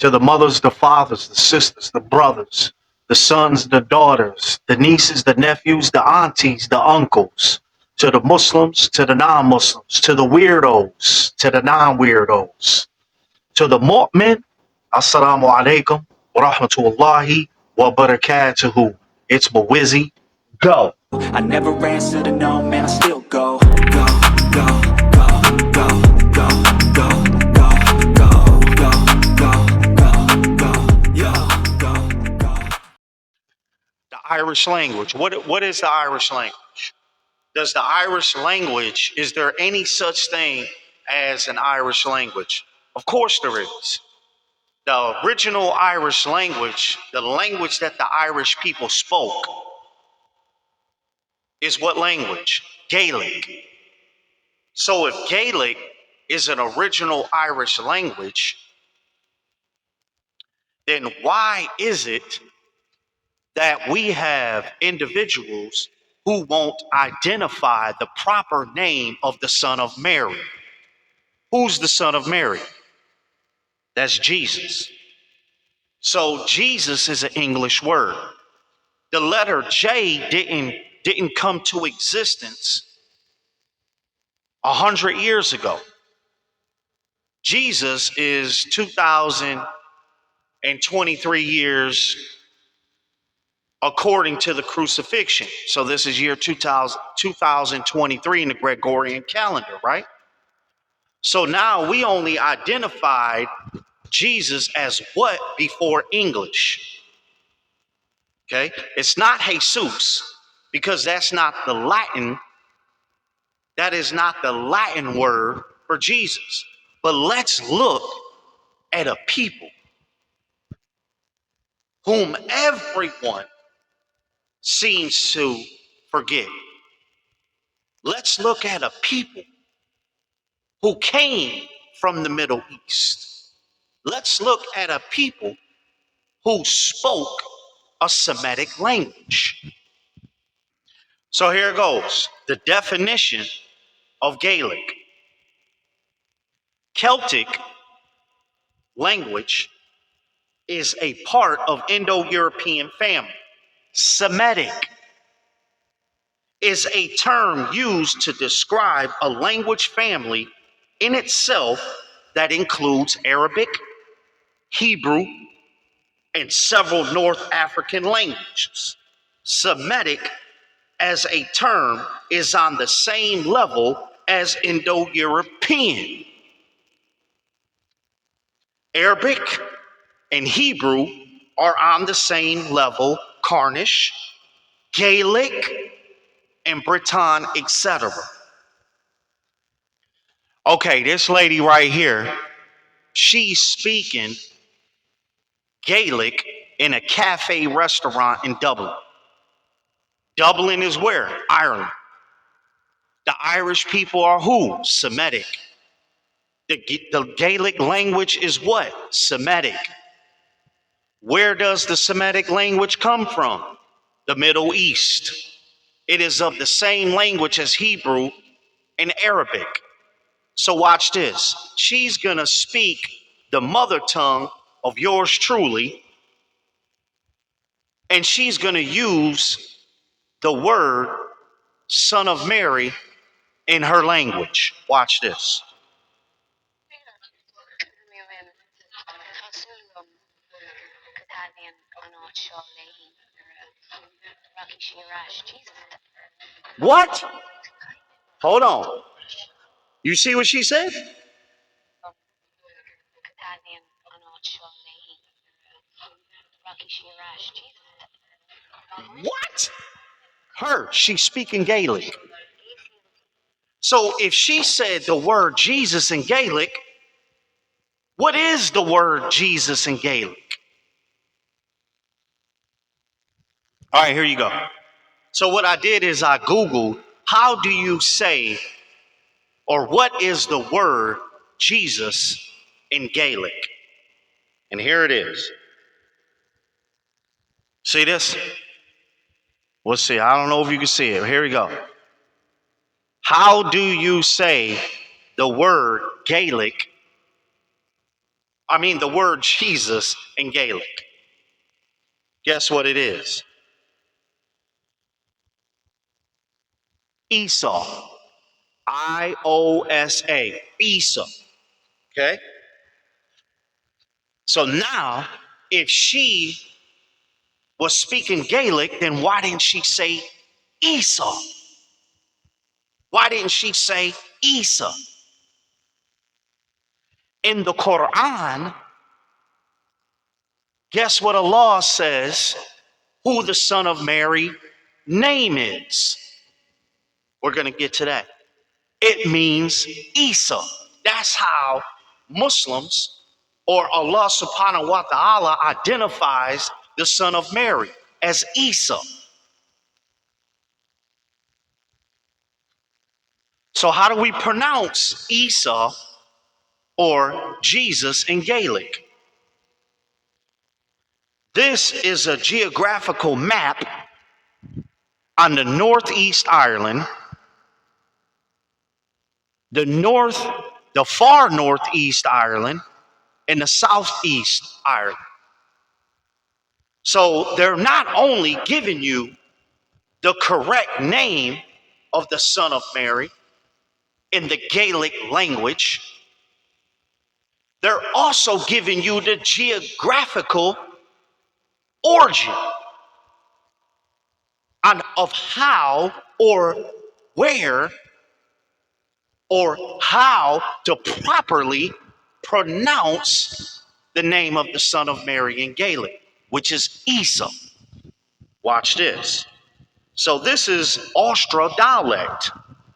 to the mothers, the fathers, the sisters, the brothers, the sons, the daughters, the nieces, the nephews, the aunties, the uncles, to the Muslims, to the non-Muslims, to the weirdos, to the non-weirdos, to the mu'min, assalamu alaikum wa rahmatullahi wa barakatuhu. It's Mawizzy. Go. I never answer to no, man, I still go, go, go, go, go, go, go, go, go, go, go, go, yo, go, go. The Irish language. What is the Irish language? Does the Irish language, is there any such thing as an Irish language? Of course there is. The original Irish language, the language that the Irish people spoke, is what language? Gaelic. So if Gaelic is an original Irish language, then why is it that we have individuals who won't identify the proper name of the Son of Mary? Who's the Son of Mary? That's Jesus. So Jesus is an English word. The letter J didn't come to existence 100 years ago. Jesus is 2023 years according to the crucifixion. So this is year 2023 in the Gregorian calendar, right? So now we only identified Jesus as what before English? Okay, it's not Jesus, because that's not the Latin. That is not the Latin word for Jesus. But let's look at a people whom everyone seems to forget. Let's look at a people who came from the Middle East. Let's look at a people who spoke a Semitic language. So here goes the definition of Gaelic. Celtic language is a part of Indo-European family. Semitic is a term used to describe a language family in itself that includes Arabic, Hebrew, and several North African languages. Semitic as a term is on the same level as Indo-European. Arabic and Hebrew are on the same level. Cornish, Gaelic, and Breton, etc. Okay, this lady right here, she's speaking Gaelic in a cafe restaurant in Dublin. Dublin is where? Ireland. The Irish people are who? Semitic. The Gaelic language is what? Semitic. Where does the Semitic language come from? The Middle East. It is of the same language as Hebrew and Arabic. So watch this. She's going to speak the mother tongue of yours truly, and she's going to use the word Son of Mary in her language. Watch this. What? Hold on. You see what she said? What? Her. She's speaking Gaelic. So if she said the word Jesus in Gaelic, what is the word Jesus in Gaelic? All right, here you go. So what I did is I Googled, how do you say, or what is the word Jesus in Gaelic? And here it is. See this? We'll see. I don't know if you can see it. Here we go. How do you say the word Gaelic? the word Jesus in Gaelic. Guess what it is? Esau. Iosa. Esau. Okay? So now, if she was speaking Gaelic, then why didn't she say Esau? Why didn't she say Isa? In the Quran, guess what Allah says who the son of Mary name is? We're going to get to that. It means Isa. That's how Muslims or Allah subhanahu wa ta'ala identifies the son of Mary as Isa. So how do we pronounce Isa or Jesus in Gaelic? This is a geographical map on the northeast Ireland, the far northeast Ireland, and the southeast Ireland. So they're not only giving you the correct name of the Son of Mary in the Gaelic language, they're also giving you the geographical origin of how or where or how to properly pronounce the name of the Son of Mary in Gaelic, which is Isa. Watch this. So this is Austro dialect,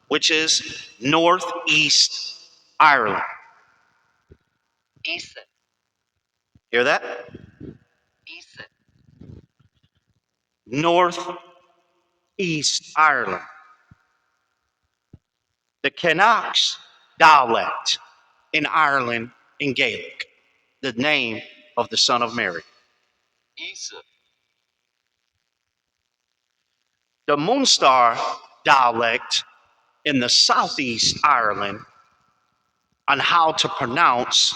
which is northeast Ireland. Isa. Hear that? Isa. Northeast Ireland. The Canucks dialect in Ireland in Gaelic, the name of the Son of Mary. Isa. The Munster dialect in the southeast Ireland on how to pronounce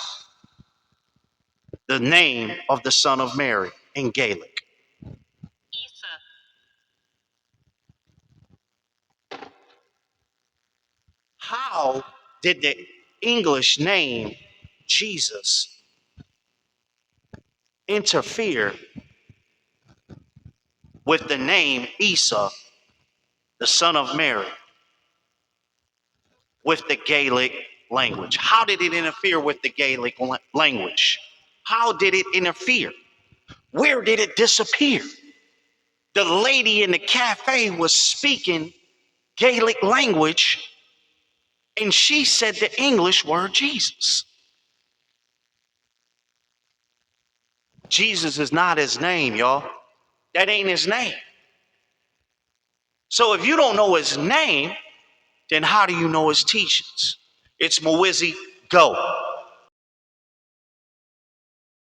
the name of the Son of Mary in Gaelic. Isa. How did the English name Jesus interfere with the name Isa, the Son of Mary, with the Gaelic language? How did it interfere with the Gaelic language? How did it interfere? Where did it disappear? The lady in the cafe was speaking Gaelic language, and she said the English word Jesus. Jesus is not his name, y'all. That ain't his name. So if you don't know his name, then how do you know his teachings? It's Mawizzy, go.